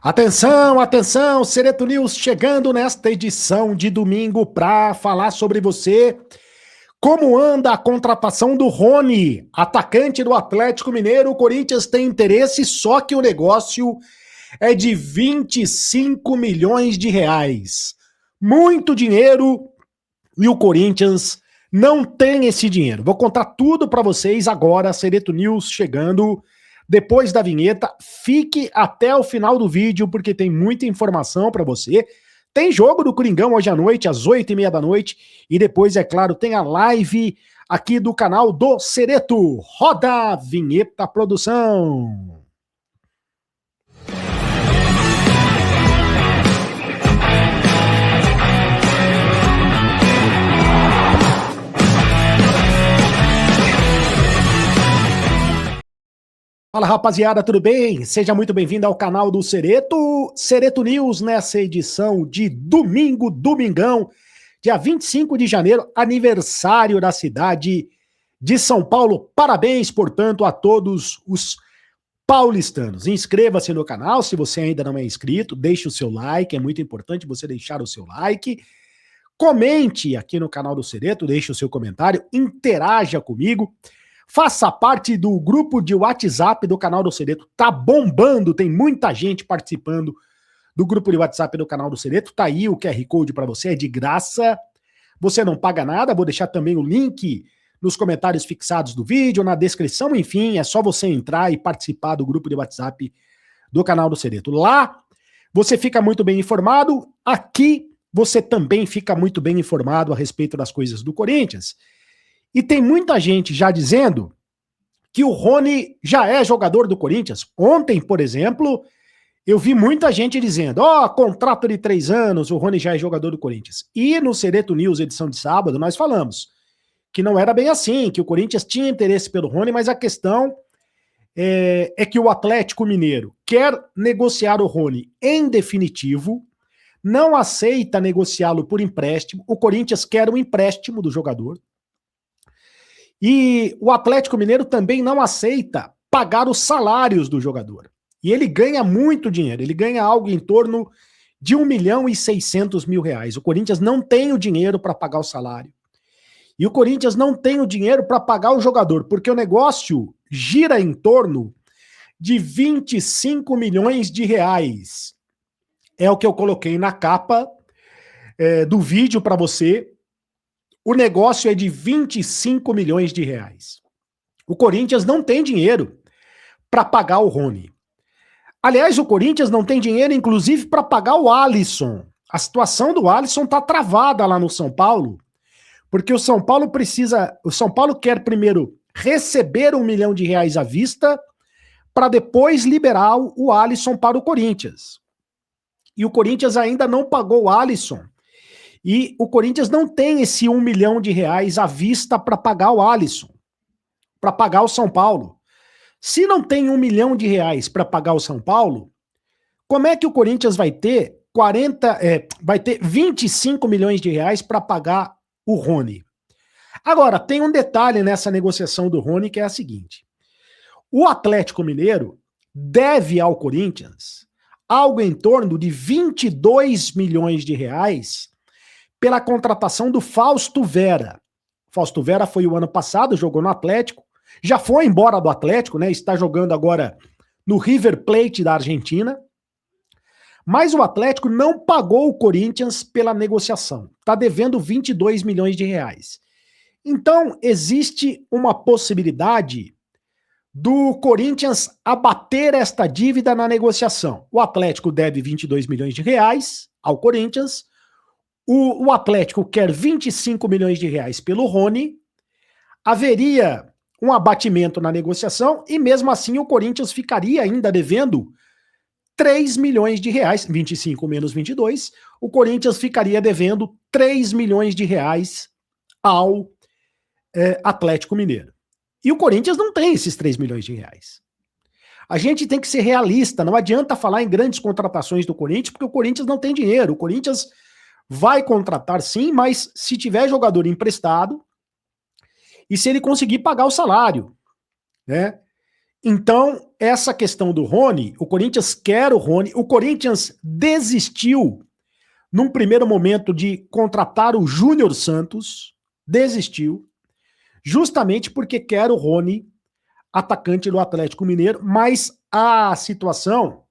Atenção, atenção, Sereto News chegando nesta edição de domingo para falar sobre você. Como anda a contratação do Rony, atacante do Atlético Mineiro? O Corinthians tem interesse, só que o negócio é de 25 milhões de reais. Muito dinheiro e o Corinthians não tem esse dinheiro. Vou contar tudo para vocês agora, Sereto News chegando. Depois da vinheta, fique até o final do vídeo, porque tem muita informação para você. Tem jogo do Coringão hoje à noite, às 8h30 da noite. E depois, é claro, tem a live aqui do canal do Sereto. Roda a vinheta, produção! Fala, rapaziada, tudo bem? Seja muito bem-vindo ao canal do Sereto, Sereto News, nessa edição de domingo, domingão, dia 25 de janeiro, aniversário da cidade de São Paulo. Parabéns, portanto, a todos os paulistanos. Inscreva-se no canal, se você ainda não é inscrito, deixe o seu like, é muito importante você deixar o seu like. Comente aqui no canal do Sereto, deixe o seu comentário, interaja comigo. Faça parte do grupo de WhatsApp do canal do Sereto. Tá bombando, tem muita gente participando do grupo de WhatsApp do canal do Sereto. Tá aí o QR Code para você, é de graça. Você não paga nada, vou deixar também o link nos comentários fixados do vídeo, na descrição, enfim, é só você entrar e participar do grupo de WhatsApp do canal do Sereto. Lá você fica muito bem informado, aqui você também fica muito bem informado a respeito das coisas do Corinthians. E tem muita gente já dizendo que o Rony já é jogador do Corinthians. Ontem, por exemplo, eu vi muita gente dizendo, contrato de 3 anos, o Rony já é jogador do Corinthians. E no Sereto News, edição de sábado, nós falamos que não era bem assim, que o Corinthians tinha interesse pelo Rony, mas a questão é que o Atlético Mineiro quer negociar o Rony em definitivo, não aceita negociá-lo por empréstimo, o Corinthians quer um empréstimo do jogador, e o Atlético Mineiro também não aceita pagar os salários do jogador. E ele ganha muito dinheiro, ele ganha algo em torno de 1.600.000 reais. O Corinthians não tem o dinheiro para pagar o salário. E o Corinthians não tem o dinheiro para pagar o jogador, porque o negócio gira em torno de 25 milhões de reais. É o que eu coloquei na capa do vídeo para você. O negócio é de 25 milhões de reais. O Corinthians não tem dinheiro para pagar o Rony. Aliás, o Corinthians não tem dinheiro, inclusive, para pagar o Alisson. A situação do Alisson está travada lá no São Paulo, porque o São Paulo quer primeiro receber 1 milhão de reais à vista para depois liberar o Alisson para o Corinthians. E o Corinthians ainda não pagou o Alisson. E o Corinthians não tem esse 1 milhão de reais à vista para pagar o Alisson, para pagar o São Paulo. Se não tem 1 milhão de reais para pagar o São Paulo, como é que o Corinthians vai ter 25 milhões de reais para pagar o Rony? Agora, tem um detalhe nessa negociação do Rony que é a seguinte. O Atlético Mineiro deve ao Corinthians algo em torno de 22 milhões de reais pela contratação do Fausto Vera. Fausto Vera foi o ano passado, jogou no Atlético, já foi embora do Atlético, né? Está jogando agora no River Plate da Argentina. Mas o Atlético não pagou o Corinthians pela negociação. Está devendo 22 milhões de reais. Então, existe uma possibilidade do Corinthians abater esta dívida na negociação. O Atlético deve 22 milhões de reais ao Corinthians. O Atlético quer 25 milhões de reais pelo Rony, haveria um abatimento na negociação e mesmo assim o Corinthians ficaria ainda devendo 3 milhões de reais, 25 menos 22, o Corinthians ficaria devendo 3 milhões de reais ao Atlético Mineiro. E o Corinthians não tem esses 3 milhões de reais. A gente tem que ser realista, não adianta falar em grandes contratações do Corinthians, porque o Corinthians não tem dinheiro, o Corinthians vai contratar sim, mas se tiver jogador emprestado e se ele conseguir pagar o salário, né? Então, essa questão do Rony, o Corinthians quer o Rony, o Corinthians desistiu num primeiro momento de contratar o Júnior Santos, desistiu, justamente porque quer o Rony, atacante do Atlético Mineiro, mas a situação,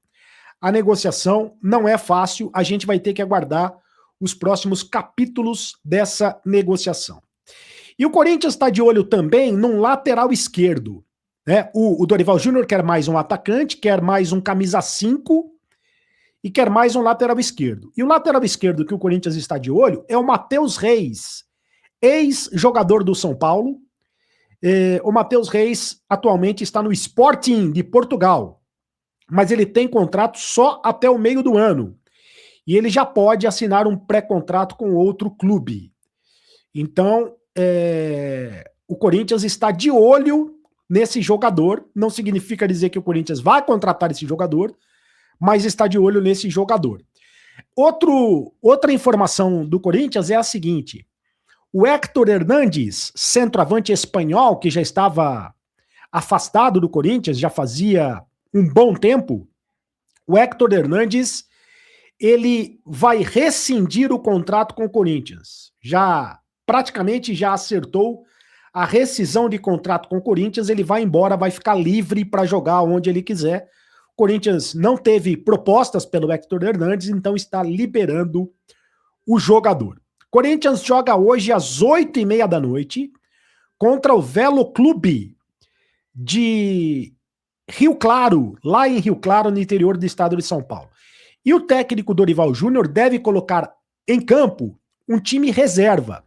a negociação não é fácil, a gente vai ter que aguardar os próximos capítulos dessa negociação. E o Corinthians está de olho também num lateral esquerdo, né? O Dorival Júnior quer mais um atacante, quer mais um camisa 5 e quer mais um lateral esquerdo. E o lateral esquerdo que o Corinthians está de olho é o Matheus Reis, ex-jogador do São Paulo. O Matheus Reis atualmente está no Sporting de Portugal, mas ele tem contrato só até o meio do ano. E ele já pode assinar um pré-contrato com outro clube. Então, o Corinthians está de olho nesse jogador. Não significa dizer que o Corinthians vai contratar esse jogador, mas está de olho nesse jogador. Outra informação do Corinthians é a seguinte: o Héctor Hernández, centroavante espanhol, que já estava afastado do Corinthians, já fazia um bom tempo, o Héctor Hernández, ele vai rescindir o contrato com o Corinthians. Praticamente já acertou a rescisão de contrato com o Corinthians, ele vai embora, vai ficar livre para jogar onde ele quiser. O Corinthians não teve propostas pelo Héctor Hernández, então está liberando o jogador. Corinthians joga hoje às 8h30 da noite contra o Velo Clube de Rio Claro, lá em Rio Claro, no interior do estado de São Paulo. E o técnico Dorival Júnior deve colocar em campo um time reserva,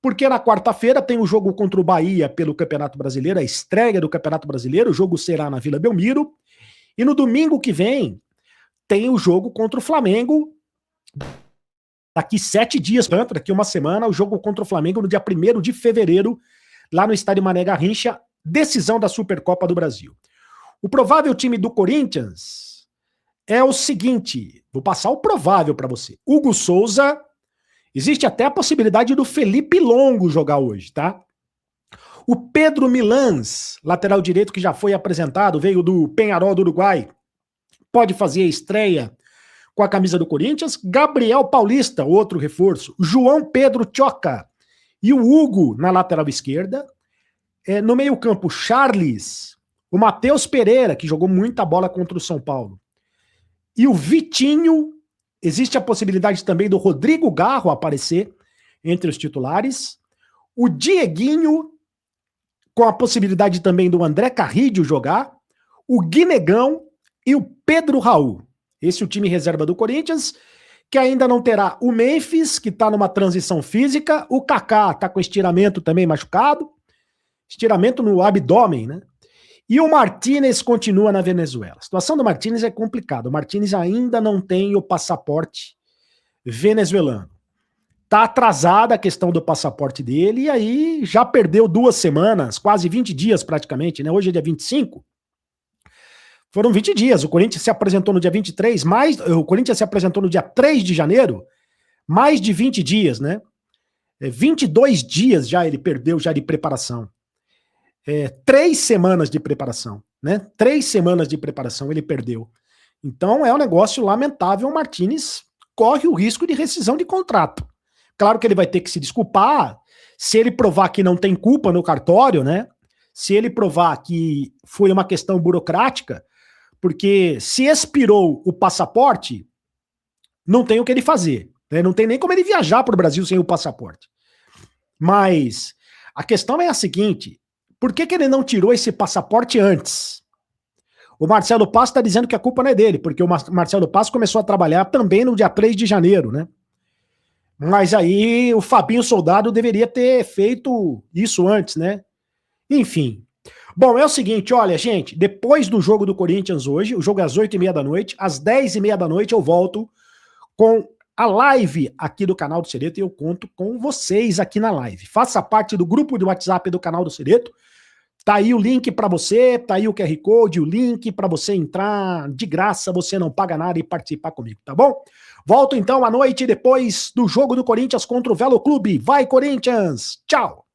porque na quarta-feira tem o jogo contra o Bahia pelo Campeonato Brasileiro, a estreia do Campeonato Brasileiro, o jogo será na Vila Belmiro, e no domingo que vem tem o jogo contra o Flamengo, daqui 7 dias, daqui uma semana, o jogo contra o Flamengo no dia 1º de fevereiro, lá no estádio Mané Garrincha, decisão da Supercopa do Brasil. O provável time do Corinthians é o seguinte, vou passar o provável para você. Hugo Souza, existe até a possibilidade do Felipe Longo jogar hoje, tá? O Pedro Milans, lateral direito que já foi apresentado, veio do Peñarol do Uruguai, pode fazer a estreia com a camisa do Corinthians. Gabriel Paulista, outro reforço. João Pedro Choca e o Hugo na lateral esquerda. No meio-campo, Charles, o Matheus Pereira, que jogou muita bola contra o São Paulo. E o Vitinho, existe a possibilidade também do Rodrigo Garro aparecer entre os titulares. O Dieguinho, com a possibilidade também do André Carrillo jogar. O Guinegão e o Pedro Raul. Esse é o time reserva do Corinthians, que ainda não terá o Memphis, que está numa transição física. O Kaká está com estiramento também machucado. Estiramento no abdômen, né? E o Martínez continua na Venezuela. A situação do Martínez é complicada. O Martínez ainda não tem o passaporte venezuelano. Está atrasada a questão do passaporte dele e aí já perdeu 2 semanas, quase 20 dias praticamente, né? Hoje é dia 25. Foram 20 dias. O Corinthians se apresentou no dia 23, o Corinthians se apresentou no dia 3 de janeiro, mais de 20 dias, né? 22 dias já ele perdeu já de preparação. 3 semanas de preparação, né? 3 semanas de preparação ele perdeu. Então é um negócio lamentável. O Martínez corre o risco de rescisão de contrato. Claro que ele vai ter que se desculpar, se ele provar que não tem culpa no cartório, né? Se ele provar que foi uma questão burocrática, porque se expirou o passaporte, não tem o que ele fazer, né? Não tem nem como ele viajar para o Brasil sem o passaporte. Mas a questão é a seguinte: por que ele não tirou esse passaporte antes? O Marcelo Passo está dizendo que a culpa não é dele, porque o Marcelo Passo começou a trabalhar também no dia 3 de janeiro, né? Mas aí o Fabinho Soldado deveria ter feito isso antes, né? Enfim. Bom, é o seguinte, olha, gente, depois do jogo do Corinthians hoje, o jogo é às 8h30 da noite, às 10h30 da noite eu volto com a live aqui do canal do Cereto e eu conto com vocês aqui na live. Faça parte do grupo de WhatsApp do canal do Cereto. Tá aí o link para você, tá aí o QR Code, o link para você entrar de graça, você não paga nada e participar comigo, tá bom? Volto então à noite depois do jogo do Corinthians contra o Velo Clube. Vai, Corinthians! Tchau!